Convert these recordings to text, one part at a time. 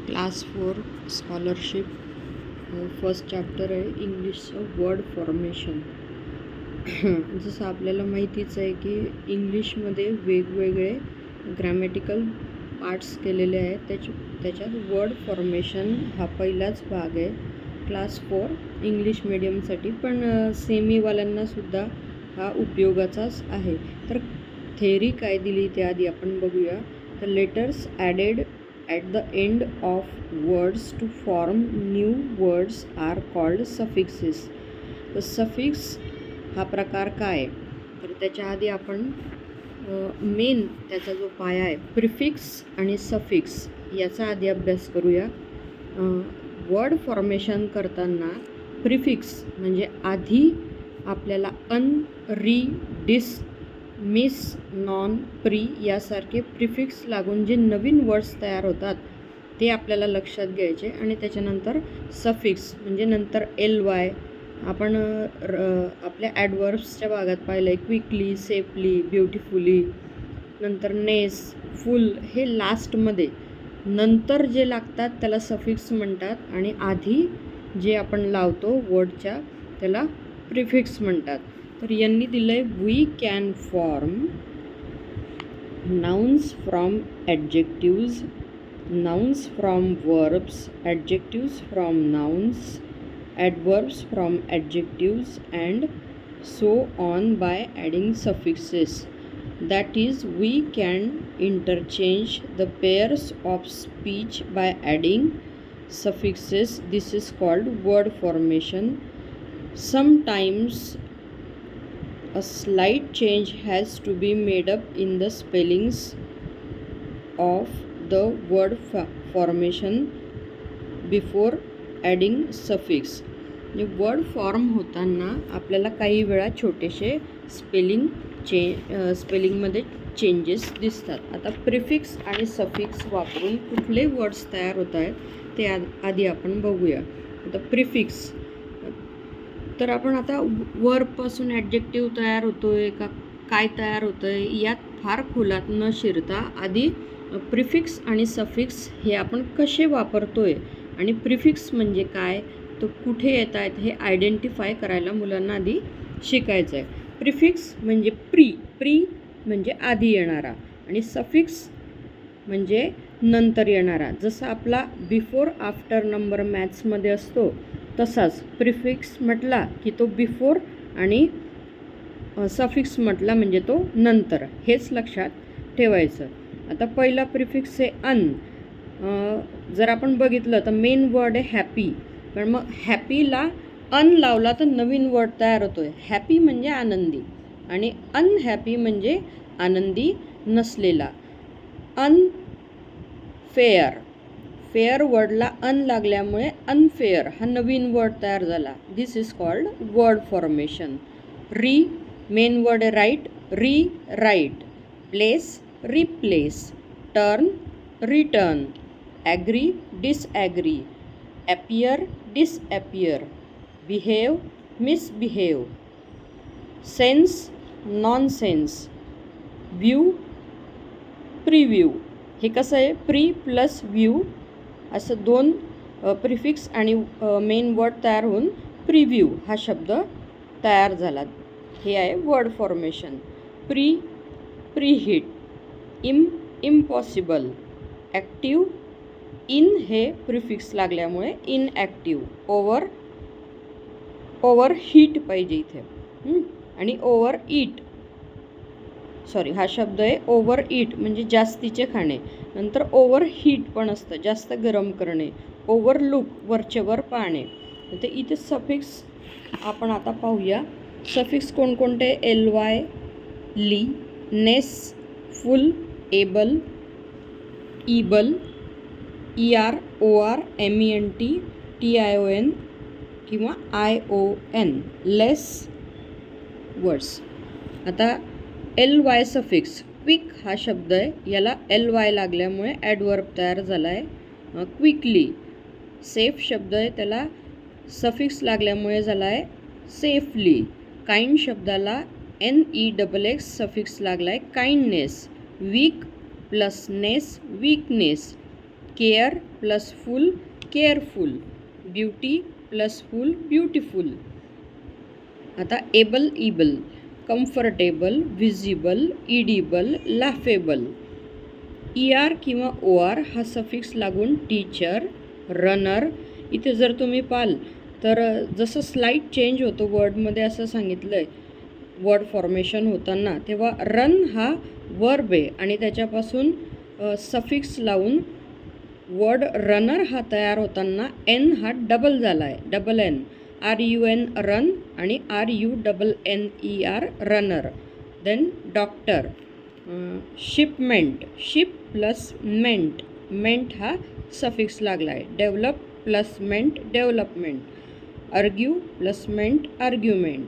Class 4 scholarship first chapter आहे इंग्लिशचं word formation. जसं आपल्याला माहितीच आहे की इंग्लिशमध्ये वेगवेगळे ग्रॅमॅटिकल पार्ट्स केलेले आहेत. त्याच्यात वर्ड फॉर्मेशन हा पहिलाच भाग आहे क्लास 4 इंग्लिश मीडियमसाठी, पण सेमीवाल्यांनासुद्धा हा उपयोगाचाच आहे. तर थेअरी काय दिली ते आधी आपण बघूया. The letters added at the end of words to form new words are called suffixes. तर सफिक्स हा प्रकार काय, तर त्याच्या आधी आपण मेन त्याचा जो पाया आहे प्रिफिक्स आणि सफिक्स याचा आधी अभ्यास करूया. वर्ड फॉर्मेशन करताना प्रिफिक्स म्हणजे आधी आपल्याला अन, री, डिस, मिस, नॉन, प्री यासारखे प्रिफिक्स लागून जे नवीन वर्ड्स तयार होतात ते आपल्याला लक्षात घ्यायचे. आणि त्याच्यानंतर सफिक्स म्हणजे नंतर LY आपण आपल्या ॲडवर्ब्सच्या भागात पाहिलं आहे. क्विकली, सेफली, ब्युटिफुली, नंतर नेस, फुल हे लास्टमध्ये नंतर जे लागतात त्याला सफिक्स म्हणतात, आणि आधी जे आपण लावतो वर्डच्या त्याला प्रिफिक्स म्हणतात. तर यांनी दिलं आहे we can form nouns from adjectives, nouns from verbs, adjectives from nouns, adverbs from adjectives and so on by adding suffixes. That is, we can interchange the pairs of speech by adding suffixes. This is called word formation. Sometimes a slight change has to be made up in the spellings of the word formation before adding suffix. Word form होताना आपल्याला काही वेळा छोटेसे स्पेलिंगमध्ये changes दिसतात. आता prefix आणि suffix वापरून कुठले वर्ड्स तयार होत आहेत ते आधी आपण बघूया. आता प्रिफिक्स, तर आपण आता वर्बपासून ॲडजेक्टिव्ह तयार होतो आहे का काय तयार होतं आहे यात फार खोलात न शिरता आधी प्रिफिक्स आणि सफिक्स हे आपण कसे वापरतो आहे आणि प्रिफिक्स म्हणजे काय, तो कुठे येत आहेत हे आयडेंटिफाय करायला मुलांना आधी शिकायचं आहे. प्रिफिक्स म्हणजे प्री म्हणजे आधी येणारा, आणि सफिक्स म्हणजे नंतर येणारा. जसं आपला बिफोर आफ्टर नंबर मॅथ्समध्ये असतो तसाच प्रिफिक्स म्हटला की तो बिफोर आणि सफिक्स म्हटला म्हणजे तो नंतर, हेच लक्षात ठेवायचं. आता पहिला प्रिफिक्स आहे अन. जर आपण बघितलं तर मेन वर्ड आहे हॅपी, पण मग हॅपीला अन लावला तर नवीन वर्ड तयार होतो आहे. हॅपी म्हणजे आनंदी आणि अनहॅपी म्हणजे आनंदी नसलेला. अनफेअर, फेअर वर्डला अन लागल्यामुळे अनफेअर हा नवीन वर्ड तयार झाला. This is called word formation. Re, main word आहे right, re write. Place, replace. Turn, return. Agree, disagree. appear, disappear. behave, misbehave. sense, nonsense. view, preview. हे कसं आहे प्री प्लस व्यू असं दोन प्रिफिक्स आणि मेन वर्ड तयार होऊन preview हा शब्द तयार झाला. हे आहे word formation. Preheat, impossible. Active, in हे प्रिफिक्स लागल्यामुळे इनॲक्टिव्ह. ओव्हर हीट पाहिजे इथे, आणि ओव्हर ईट, सॉरी हा शब्द आहे ओव्हर ईट म्हणजे जास्तीचे खाणे. नंतर ओव्हर हीट पण असतं, जास्त गरम करणे. ओव्हरलुक, वरचेवर पाहणे. तर इथे सफिक्स आपण आता पाहूया. सफिक्स कोणकोणते? LY, ly, ness, ful, able, ible, ER, OR, MENT, TION किंवा ION. Less words. आता LY सफिक्स, क्विक हा शब्द आहे, याला LY लागल्यामुळे ॲडवर्ब तयार झाला आहे. क्विकली. सेफ शब्द आहे, त्याला सफिक्स लागल्यामुळे झाला आहे सेफली. काइंड शब्दाला NEXX सफिक्स लागला आहे kindness. Weak plus ness, weakness. Care plus ful careful, beauty plus ful beautiful. आता able ible, comfortable, visible, edible, laughable. ER किंवा OR हा सफिक्स लागून टीचर, रनर. इथे जर तुम्ही पाल तर जसं स्लाईट चेंज होतो वर्डमध्ये असं सांगितलं आहे वर्ड फॉर्मेशन होताना, तेव्हा रन हा वर्ब आहे आणि त्याच्यापासून सफिक्स लावून वर्ड रनर हा तयार होताना N हा डबल झाला आहे, डबल N. RUN रन आणि RUNNER runner. Then doctor. Shipment, ship plus ment, ment हा सफिक्स लागला आहे. Develop plus ment development. Argue plus ment argument.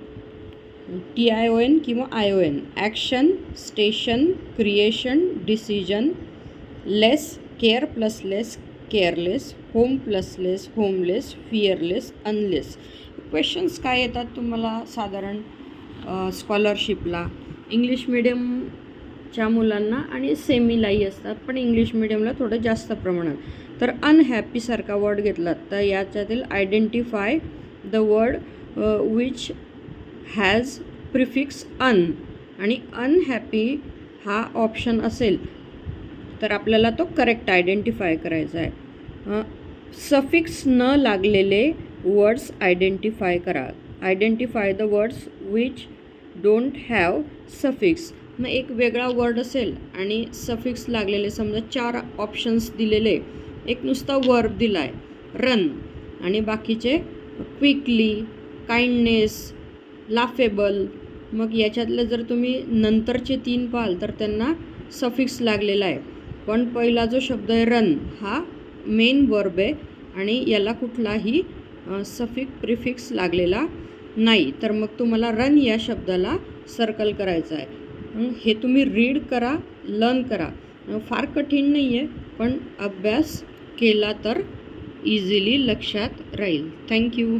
TION किंवा ION, action, station, creation, decision. Less, care plus less careless, home plus less homeless, fearless, unless. Questions काय येतात तुम्हाला साधारण स्कॉलरशिपला? English मिडियमच्या मुलांना आणि सेमीलाही असतात, पण इंग्लिश मिडियमला थोडं जास्त प्रमाणात. तर अनहॅपीसारखा वर्ड घेतलात तर याच्यातील identify the word which has prefix un, आणि अनहॅपी हा ऑप्शन असेल तर आपल्याला तो करेक्ट आयडेंटिफाय करायचा आहे. सफिक्स न लागलेले वर्ड्स आयडेंटिफाय करा. Identify the words which don't have suffix. मग एक वेगळा वर्ड असेल आणि सफिक्स लागलेले, समजा 4 ऑप्शन्स दिलेले, एक नुसता वर्ब दिला आहे रन आणि बाकीचे क्विकली, काइंडनेस, लाफेबल. मग याच्यातले जर तुम्ही नंतरचे 3 पाहाल तर त्यांना सफिक्स लागलेला आहे, पण पहिला जो शब्द आहे रन हा मेन वर्ब आहे आणि याला कुठलाही प्रिफिक्स लागलेला नाही. तर मग तुम्हाला रन या शब्दाला सर्कल करायचं आहे. हे तुम्ही रीड करा, लर्न करा. फार कठीण नाही आहे, पण अभ्यास केला तर इझिली लक्षात राहील. थँक्यू.